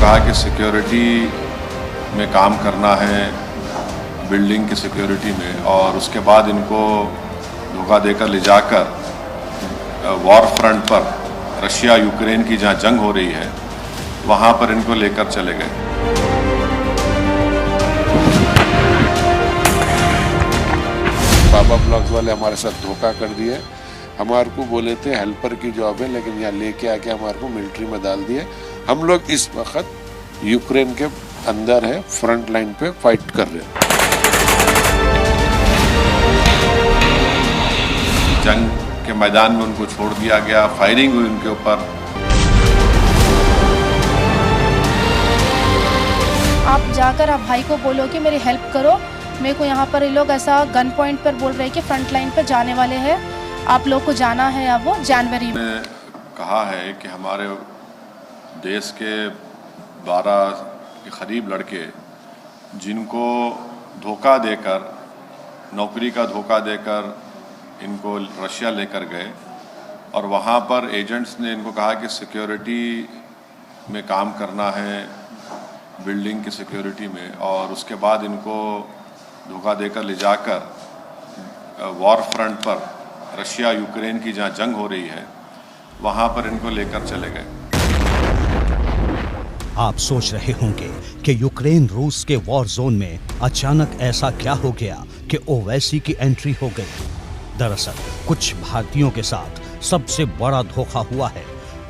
कहा कि सिक्योरिटी में काम करना है, बिल्डिंग की सिक्योरिटी में, और उसके बाद इनको धोखा देकर ले जाकर वॉर फ्रंट पर रशिया यूक्रेन की जहां जंग हो रही है वहां पर इनको लेकर चले गए। बाबा ब्लॉग्स वाले हमारे साथ धोखा कर दिए। हमारे को बोले थे हेल्पर की जॉब है, लेकिन यहाँ लेके आके हमारे को मिलिट्री में डाल दिए। हम लोग इस वक्त यूक्रेन के अंदर है, फ्रंट लाइन पे फाइट कर रहे हैं। जंग के मैदान में उनको छोड़ दिया गया, फायरिंग हुई उनके ऊपर। आप जाकर आप भाई को बोलो कि मेरी हेल्प करो, मेरे को यहाँ पर ये लोग ऐसा गन पॉइंट पर बोल रहे हैं कि फ्रंट लाइन पर जाने वाले हैं, आप लोग को जाना है अब वो जनवरी में। कहा है कि हमारे देश के 12 के करीब लड़के जिनको धोखा देकर, नौकरी का धोखा देकर इनको रशिया लेकर गए, और वहाँ पर एजेंट्स ने इनको कहा कि सिक्योरिटी में काम करना है, बिल्डिंग की सिक्योरिटी में, और उसके बाद इनको धोखा देकर ले जाकर वॉर फ्रंट पर रशिया यूक्रेन की जहां जंग हो रही है वहां पर इनको लेकर चले गए। आप सोच रहे होंगे कि यूक्रेन रूस के वॉर जोन में अचानक ऐसा क्या हो गया कि ओवैसी की एंट्री हो गई। दरअसल कुछ भारतीयों के साथ सबसे बड़ा धोखा हुआ है।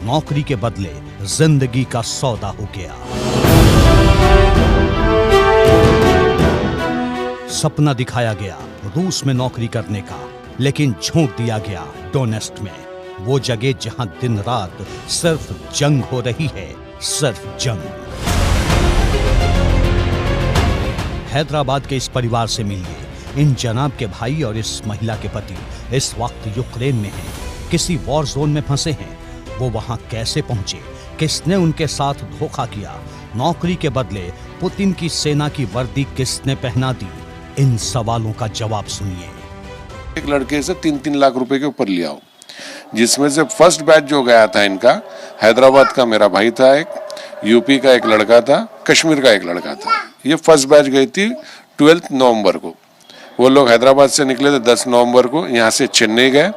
नौकरी के बदले जिंदगी का सौदा हो गया। सपना दिखाया गया रूस में नौकरी करने का, लेकिन झोंक दिया गया डोनेस्क में, वो जगह जहां दिन रात सिर्फ जंग हो रही है, सिर्फ जंग। हैदराबाद के इस परिवार से मिलिए। इन जनाब के भाई और इस महिला के पति इस वक्त यूक्रेन में हैं, किसी वॉर जोन में फंसे हैं। वो वहां कैसे पहुंचे, किसने उनके साथ धोखा किया, नौकरी के बदले पुतिन की सेना की वर्दी किसने पहना दी, इन सवालों का जवाब सुनिए। एक लड़के से 3-3 लाख रुपए के ऊपर लिया हो, जिसमें से फर्स्ट बैच जो गया था इनका, हैदराबाद का मेरा भाई था एक, यूपी का एक लड़का था, कश्मीर का एक लड़का था। ये फर्स्ट बैच गई थी 12 नवंबर को। वो लोग हैदराबाद से निकले थे 10 नवंबर को, यहाँ से चेन्नई गए,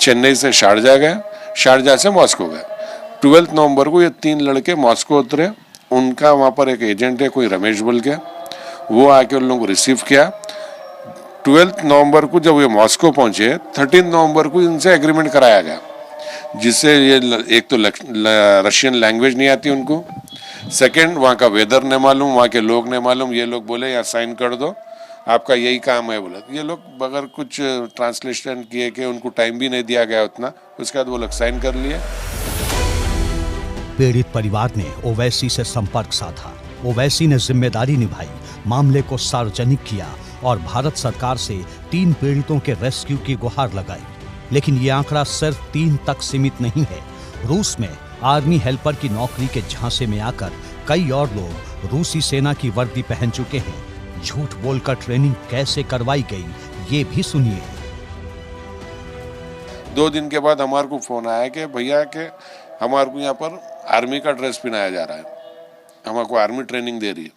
चेन्नई से शारजा गए, शारजा से मॉस्को गए। 12 नवंबर को ये 3 लड़के मॉस्को उतरे। उनका वहाँ पर एक एजेंट है कोई रमेश बोल के, वो आके उन लोगों को रिसीव किया। 12 नवंबर को जब ये मॉस्को पहुंचे, 13 नवंबर को इनसे एग्रीमेंट कराया गया, जिससे ये एक तो रशियन लैंग्वेज नहीं आती उनको, सेकंड वहाँ का वेदर नहीं मालूम, वहाँ के लोग नहीं मालूम। ये लोग बोले यहाँ साइन कर दो, आपका यही काम है बोला। ये लोग बगैर कुछ ट्रांसलेशन किए कि उनको टाइम भी नहीं दिया गया उतना, उसके बाद वो लोग साइन कर लिए। पीड़ित परिवार ने ओवैसी से संपर्क साधा। ओवैसी ने जिम्मेदारी निभाई, मामले को सार्वजनिक किया और भारत सरकार से 3 पीड़ितों के रेस्क्यू की गुहार लगाई। लेकिन ये आंकड़ा सिर्फ 3 तक सीमित नहीं है। रूस में आर्मी हेल्पर की नौकरी के झांसे में आकर कई और लोग रूसी सेना की वर्दी पहन चुके हैं। झूठ बोलकर ट्रेनिंग कैसे करवाई गई, ये भी सुनिए। 2 दिन के बाद हमारे को फोन आया कि भैया के हमारे को यहाँ पर आर्मी का ड्रेस पहनाया जा रहा है, हमारे को आर्मी ट्रेनिंग दे रही है।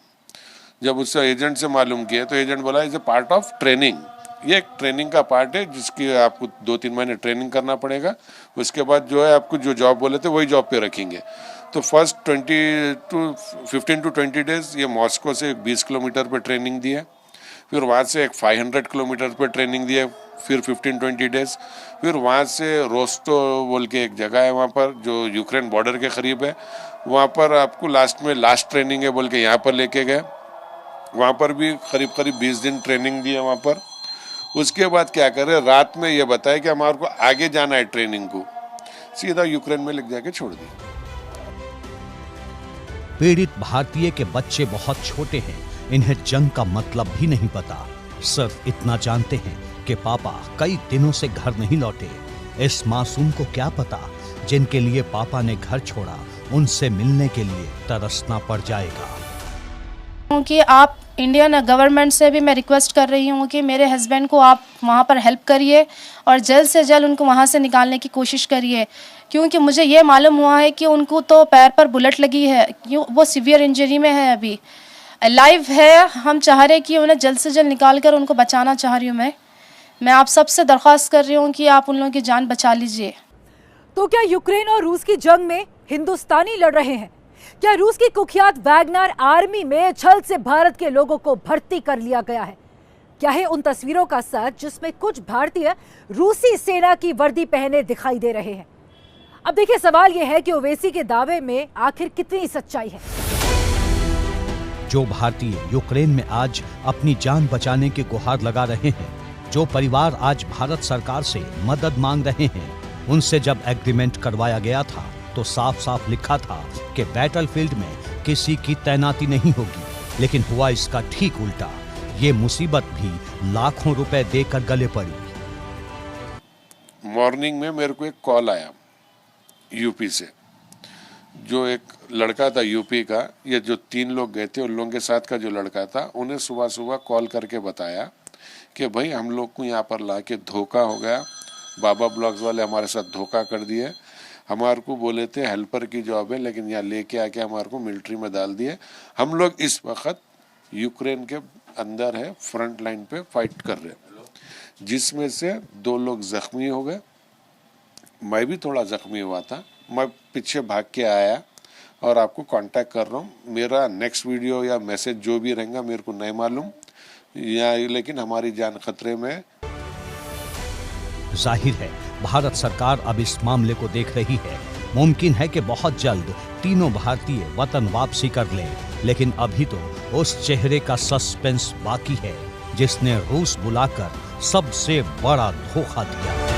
जब उससे एजेंट से मालूम किया तो एजेंट बोला is a part of training, ये एक ट्रेनिंग का पार्ट है जिसकी आपको 2-3 महीने ट्रेनिंग करना पड़ेगा। उसके बाद जो है आपको जो जॉब बोले थे वही जॉब पे रखेंगे। तो फर्स्ट 15 to 20 डेज ये मॉस्को से 20 किलोमीटर पे ट्रेनिंग दी है, फिर वहाँ से एक 500 किलोमीटर पे ट्रेनिंग दी है, फिर 15-20 डेज, फिर वहाँ से रोस्टो बोल के एक जगह है वहाँ पर जो यूक्रेन बॉर्डर के करीब है, वहाँ पर आपको लास्ट ट्रेनिंग है बोल के यहाँ पर लेके गए। वहाँ पर भी करीब 20 दिन ट्रेनिंग दी है वहाँ पर। उसके बाद क्या करे, रात में ये बताया कि हमारे को आगे जाना है ट्रेनिंग को, सीधा यूक्रेन में ले जाके छोड़ दिया। पीड़ित भारतीय के बच्चे बहुत छोटे हैं, इन्हें जंग का मतलब भी नहीं पता। सिर्फ इतना जानते हैं कि पापा कई दिनों से घर नहीं लौटे। इस मासूम को क्या पता, जिनके लिए पापा ने घर छोड़ा उनसे मिलने के लिए तरसना पड़ जाएगा। कि आप इंडियन गवर्नमेंट से भी मैं रिक्वेस्ट कर रही हूँ कि मेरे हस्बैंड को आप वहाँ पर हेल्प करिए और जल्द से जल्द उनको वहाँ से निकालने की कोशिश करिए, क्योंकि मुझे ये मालूम हुआ है कि उनको तो पैर पर बुलेट लगी है, क्यों वो सीवियर इंजरी में है, अभी लाइव है। हम चाह रहे कि उन्हें जल्द से जल्द निकाल कर उनको बचाना चाह रही हूँ। मैं आप सबसे दरख्वास्त कर रही हूँ कि आप उन लोगों की जान बचा लीजिए। तो क्या यूक्रेन और रूस की जंग में हिंदुस्तानी लड़ रहे हैं? क्या रूस की कुख्यात वैगनर आर्मी में छल से भारत के लोगों को भर्ती कर लिया गया है? क्या है उन तस्वीरों का सच जिसमें कुछ भारतीय रूसी सेना की वर्दी पहने दिखाई दे रहे हैं? अब देखिए, सवाल यह है कि ओवैसी के दावे में आखिर कितनी सच्चाई है। जो भारतीय यूक्रेन में आज अपनी जान बचाने की गुहार लगा रहे हैं, जो परिवार आज भारत सरकार से मदद मांग रहे हैं, उनसे जब एग्रीमेंट करवाया गया था तो साफ साफ लिखा था कि बैटलफील्ड में किसी की तैनाती नहीं होगी, लेकिन हुआ इसका ठीक उल्टा। ये मुसीबत भी लाखों रुपए देकर गले पड़ी। मॉर्निंग में मेरे को एक कॉल आया यूपी से, जो एक लड़का था यूपी का, ये जो 3 लोग गए थे उन लोगों के साथ का जो लड़का था, उन्हें सुबह सुबह कॉल करके बताया कि भाई हम लोग को यहाँ पर लाके धोखा हो गया, बाबा ब्लॉग्स वाले हमारे साथ धोखा कर दिए, हमारे को बोले थे हेल्पर की जॉब है, लेकिन यहाँ लेके आके हमारे को मिलिट्री में डाल दिए। हम लोग इस वक्त यूक्रेन के अंदर है, फ्रंट लाइन पे फाइट कर रहे हैं, जिसमें से 2 लोग जख्मी हो गए। मैं भी थोड़ा जख्मी हुआ था, मैं पीछे भाग के आया और आपको कांटेक्ट कर रहा हूँ। मेरा नेक्स्ट वीडियो या मैसेज जो भी रहेगा मेरे को नहीं मालूम, या लेकिन हमारी जान खतरे में है। जाहिर है भारत सरकार अब इस मामले को देख रही है। मुमकिन है कि बहुत जल्द तीनों भारतीय वतन वापसी कर लें, लेकिन अभी तो उस चेहरे का सस्पेंस बाकी है जिसने रूस बुलाकर सबसे बड़ा धोखा दिया।